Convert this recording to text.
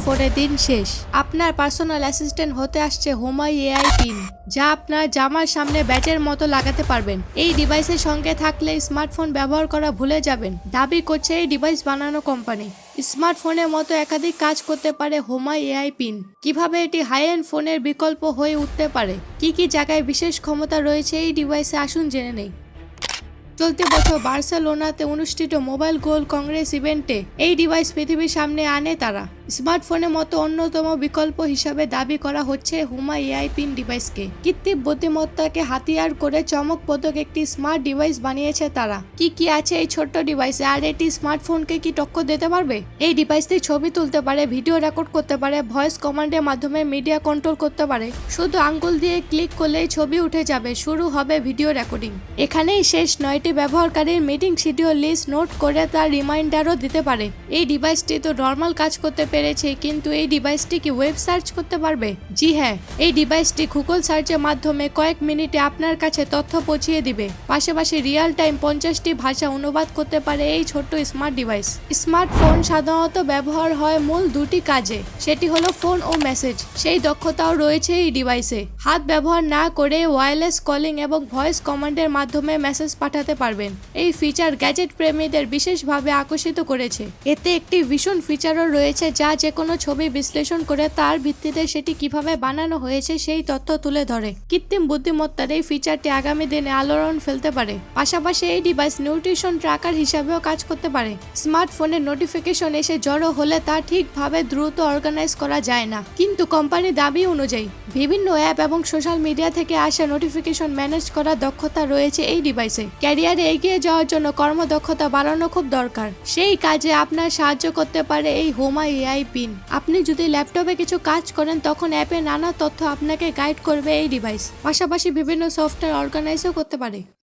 ফোনে দিন শেষ। আপনার পার্সোনাল অ্যাসিস্ট্যান্ট হতে আসছে হুমাই এআই পিন, যা আপনার জামার সামনে ব্যাজের মতো লাগাতে পারবেন। এই ডিভাইসের সঙ্গে থাকলে স্মার্টফোন ব্যবহার করা ভুলে যাবেন, দাবি করছে এই ডিভাইস বানানো কোম্পানি। স্মার্টফোনের মতো একাধিক কাজ করতে পারে হুমাই এআই পিন। কিভাবে এটি হাই এন্ড ফোনের বিকল্প হয়ে উঠতে পারে, কি কি জায়গায় বিশেষ ক্ষমতা রয়েছে এই ডিভাইসে, আসুন জেনে নেই। চলতি বছর বার্সেলোনাতে অনুষ্ঠিত মোবাইল গোল্ড কংগ্রেস ইভেন্টে এই ডিভাইস পৃথিবীর সামনে আনে তারা। স্মার্টফোনের মতো অন্যতম বিকল্প হিসাবে দাবি করা হচ্ছে হুমাই এআই পিন ডিভাইসকে। কৃত্রিম বুদ্ধিমত্তাকে হাতিয়ার করে চমকপ্রদ একটি স্মার্ট ডিভাইস বানিয়েছে তারা। কি কি আছে এই ছোট্ট ডিভাইসে, আর এটি স্মার্টফোনকে কি টক্কর দিতে পারবে? এই ডিভাইসটি ছবি তুলতে পারে, ভিডিও রেকর্ড করতে পারে, ভয়েস কমান্ডের মাধ্যমে মিডিয়া কন্ট্রোল করতে পারে। শুধু আঙ্গুল দিয়ে ক্লিক করলেই ছবি উঠে যাবে, শুরু হবে ভিডিও রেকর্ডিং। এখানেই শেষ নয়, এটি ব্যবহারকারীর মিটিং শিডিউল লিস্ট নোট করে তার রিমাইন্ডারও দিতে পারে। এই ডিভাইসটি তো নর্মাল কাজ করতে পেরেছে, কিন্তু এই ডিভাইসটি কি ওয়েব সার্চ করতে পারবে? জি হ্যাঁ, এই ডিভাইসটি গুগল সার্চের মাধ্যমে কয়েক মিনিটে আপনার কাছে তথ্য পৌঁছিয়ে দিবে। পাশাপাশি রিয়েল টাইম 50টি ভাষা অনুবাদ করতে পারে এই ছোট্ট স্মার্ট ডিভাইস। স্মার্টফোন সাধারণত ব্যবহার হয় মূল দুটি কাজে, সেটি হলো ফোন ও মেসেজ। সেই দক্ষতাও রয়েছে এই ডিভাইসে। হাত ব্যবহার না করে ওয়্যারলেস কলিং এবং ভয়েস কমান্ডের মাধ্যমে মেসেজ পাঠাতে পারবেন। এই ফিচার গ্যাজেট প্রেমীদের বিশেষভাবে আকর্ষিত করেছে। এতে একটি ভীষণ ফিচারও রয়েছে, যা যে কোনো ছবি বিশ্লেষণ করে তার ভিত্তিতে সেটি কিভাবে বানানো হয়েছে সেই তথ্য তুলে ধরে। কৃত্রিম বুদ্ধিমত্তার এই ফিচারটি আগামী দিনে আলোড়ন ফেলতে পারে। পাশাপাশি এই ডিভাইস নিউট্রিশন ট্র্যাকার হিসাবেও কাজ করতে পারে। স্মার্টফোনের নোটিফিকেশন এসে জড়ো হলে তা ঠিকভাবে দ্রুত অর্গানাইজ করা যায় না, কিন্তু কোম্পানির দাবি অনুযায়ী বিভিন্ন অ্যাপ এবং সোশ্যাল মিডিয়া থেকে আসা নোটিফিকেশন ম্যানেজ করার দক্ষতা রয়েছে এই ডিভাইসে। ক্যারিয়ারে এগিয়ে যাওয়ার জন্য কর্মদক্ষতা বাড়ানো খুব দরকার, সেই কাজে আপনার সাহায্য করতে পারে এই হুমাই এআই পিন। আপনি যদি ল্যাপটপে কিছু কাজ করেন, তখন অ্যাপে নানা তথ্য আপনাকে গাইড করবে এই ডিভাইস। পাশাপাশি বিভিন্ন সফটওয়্যার অর্গানাইজও করতে পারে।